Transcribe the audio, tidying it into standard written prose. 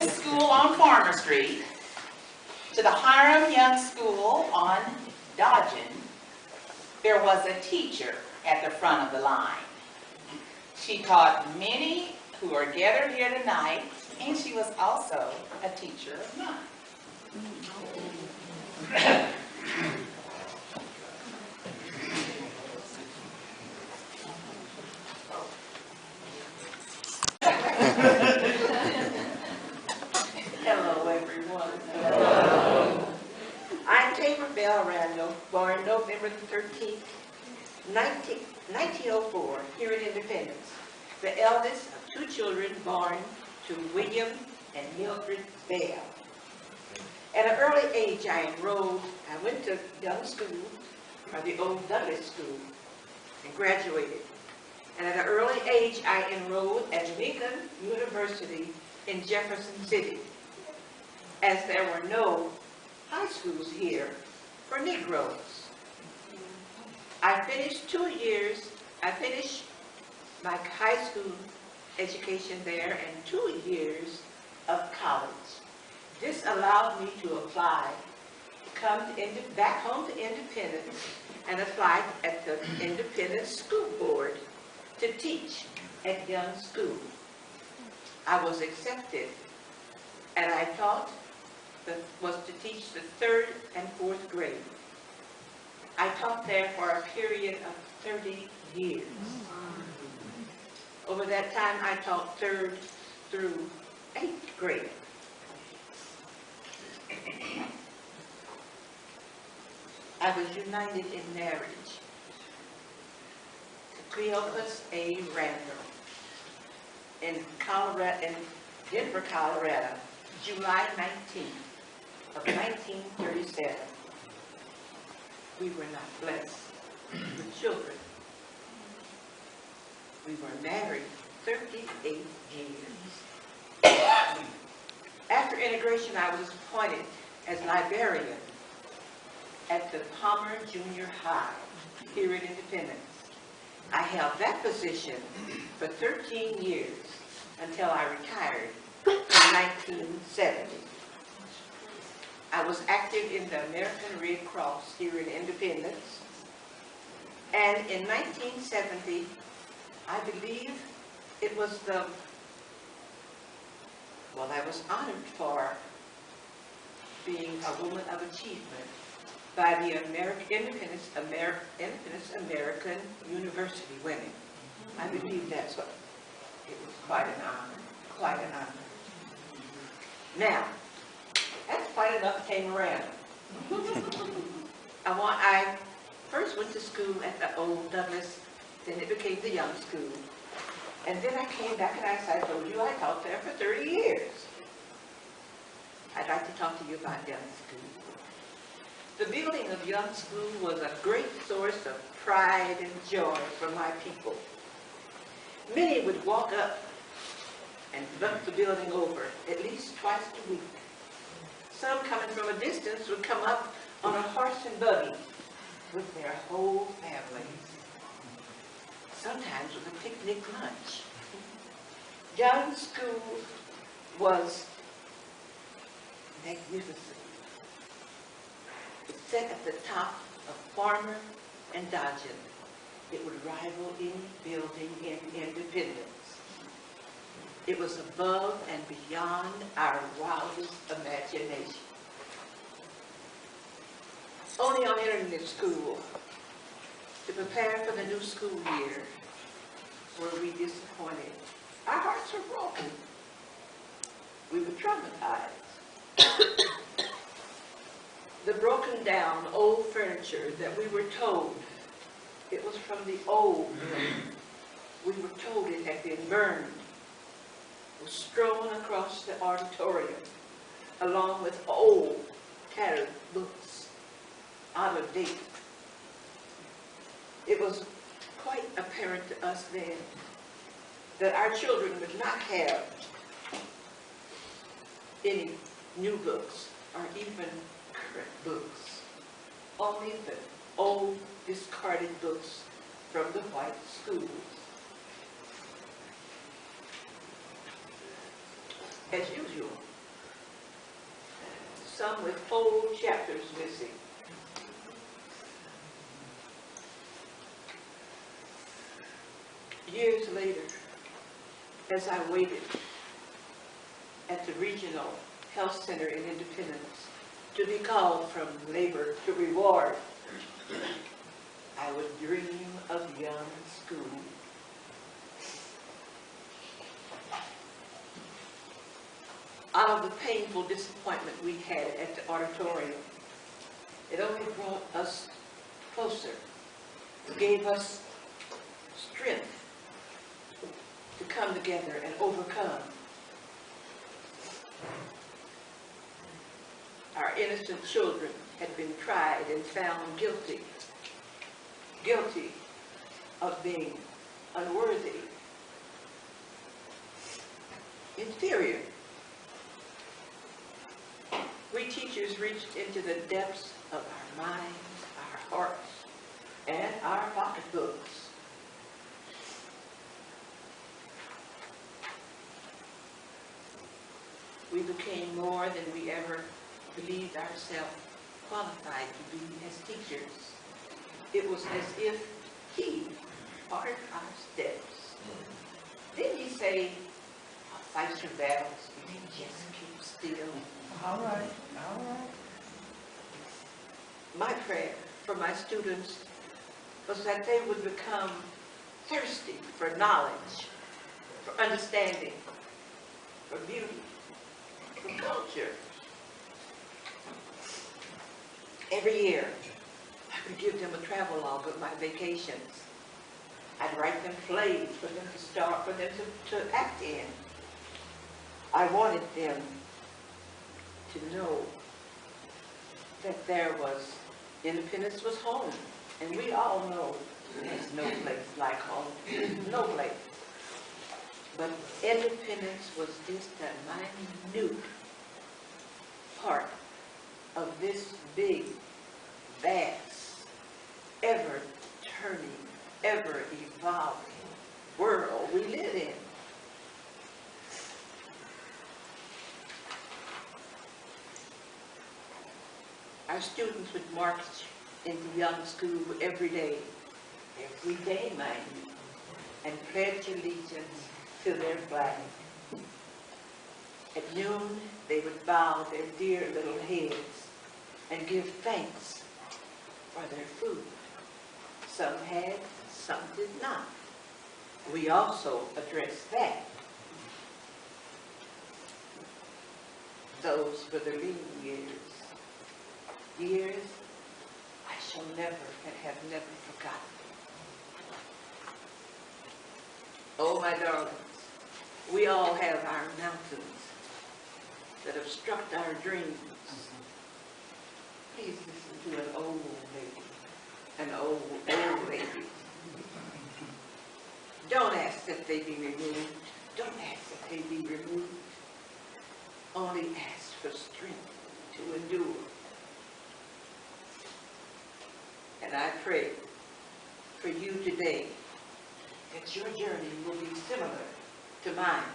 School on Farmer Street to the Hiram Young School on Dodgen, there was a teacher at the front of the line. She taught many who are gathered here tonight, and she was also a teacher of mine. Hello, everyone. Hello. I'm Tamar Randall, born November 13th, 1904, here in Independence, the eldest of two children born to William and Mildred Bell. At an early age, I went to young school, or the old Douglas School, and graduated. And at an early age, I enrolled at Lincoln University in Jefferson City, as there were no high schools here for Negroes. I finished my high school education there and 2 years of college. This allowed me to apply, back home to Independence, and apply at the Independence School Board to teach at Young School. I was accepted, and I was to teach the 3rd and 4th grade. I taught there for a period of 30 years. Over that time, I taught 3rd through 8th grade. I was united in marriage to Cleopas A. Randall in Denver, Colorado, July 19th of 1937. We were not blessed with children. We were married 38 years. After integration, I was appointed as librarian at the Palmer Junior High here in Independence. I held that position for 13 years until I retired in 1970. I was active in the American Red Cross here in Independence, and in 1970, I believe it was I was honored for being a woman of achievement by the Independence American University women. I believe that's what, it was quite an honor. Now, that's quite enough Tamar Randall. I first went to school at the old Douglas, then it became the Young School. And then I came back, and as I told you, I taught there for 30 years. I'd like to talk to you about Young School. The building of Young School was a great source of pride and joy for my people. Many would walk up and look the building over at least twice a week. Some coming from a distance would come up on a horse and buggy with their whole families, sometimes with a picnic lunch. Young School was magnificent. It sat at the top of Farmer and Dodgen. It would rival any building in Independence. It was above and beyond our wildest imagination. Only on entering the school to prepare for the new school year were we disappointed. Our hearts were broken. We were traumatized. The broken down old furniture that we were told, it was from the old building. We were told it had been burned, was strewn across the auditorium, along with old, tattered books, out of date. It was quite apparent to us then that our children would not have any new books or even current books, only the old discarded books from the white schools. As usual, some with whole chapters missing. Years later, as I waited at the regional health center in Independence to be called from labor to reward, I would dream of young school. Out of the painful disappointment we had at the auditorium, it only brought us closer, gave us strength to come together and overcome. Our innocent children had been tried and found guilty of being unworthy, inferior. We teachers reached into the depths of our minds, our hearts, and our pocketbooks. We became more than we ever believed ourselves qualified to be as teachers. It was as if he parted our steps. Didn't he say, I'll fight your battles if you just keep still? All right, all right. My prayer for my students was that they would become thirsty for knowledge, for understanding, for beauty, for culture. Every year, I would give them a travel log of my vacations. I'd write them plays for them to start, for them to act in. I wanted them to know that Independence was home. And we all know there's no place like home, no place. But Independence was just a minute part of this big, vast, ever-turning, ever-evolving world we live in. Our students would march into young school every day, mind you, and pledge allegiance to their flag. At noon, they would bow their dear little heads and give thanks for their food. Some had, some did not. We also addressed that. Those were the lean years. Years I shall never and have never forgotten. Oh, my darlings, we all have our mountains that obstruct our dreams. Please listen to an old lady. Don't ask that they be removed. Don't ask that they be removed. Only ask for strength to endure. And I pray for you today that your journey will be similar to mine.